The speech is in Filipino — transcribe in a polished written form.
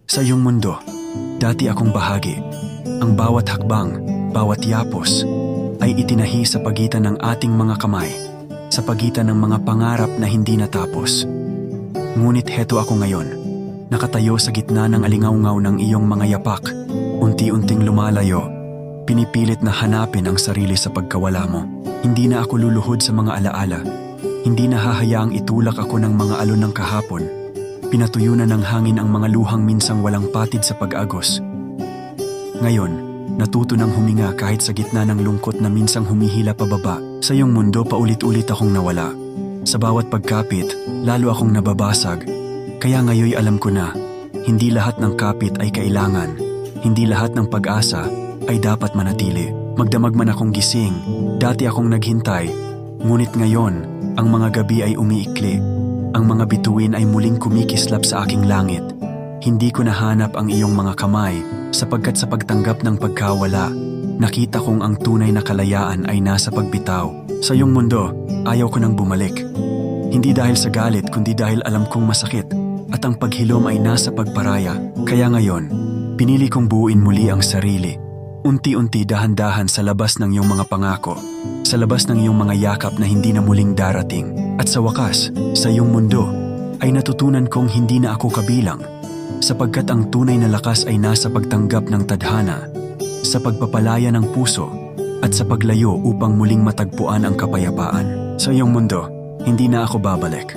Sa iyong mundo, dati akong bahagi. Ang bawat hakbang, bawat yapos, ay itinahi sa pagitan ng ating mga kamay, sa pagitan ng mga pangarap na hindi natapos. Ngunit heto ako ngayon, nakatayo sa gitna ng alingawngaw ng iyong mga yapak, unti-unting lumalayo, pinipilit na hanapin ang sarili sa pagkawala mo. Hindi na ako luluhod sa mga alaala, hindi na hahayaang itulak ako ng mga alon ng kahapon. Pinatuyo na ng hangin ang mga luhang minsang walang patid sa pag-agos. Ngayon, natuto ng huminga kahit sa gitna ng lungkot na minsang humihila pababa. Sa iyong mundo paulit-ulit akong nawala. Sa bawat pagkapit, lalo akong nababasag. Kaya ngayoy alam ko na, hindi lahat ng kapit ay kailangan. Hindi lahat ng pag-asa ay dapat manatili. Magdamag man akong gising, dati akong naghintay. Ngunit ngayon, ang mga gabi ay umiikli. Ang mga bituin ay muling kumikislap sa aking langit. Hindi ko nahanap ang iyong mga kamay sapagkat sa pagtanggap ng pagkawala, nakita kong ang tunay na kalayaan ay nasa pagbitaw. Sa iyong mundo, ayaw ko nang bumalik. Hindi dahil sa galit kundi dahil alam kong masakit at ang paghilom ay nasa pagparaya. Kaya ngayon, pinili kong buuin muli ang sarili. Unti-unti dahan-dahan sa labas ng iyong mga pangako, sa labas ng iyong mga yakap na hindi na muling darating. At sa wakas, sa iyong mundo, ay natutunan kong hindi na ako kabilang, sapagkat ang tunay na lakas ay nasa pagtanggap ng tadhana, sa pagpapalaya ng puso, at sa paglayo upang muling matagpuan ang kapayapaan. Sa iyong mundo, hindi na ako babalik.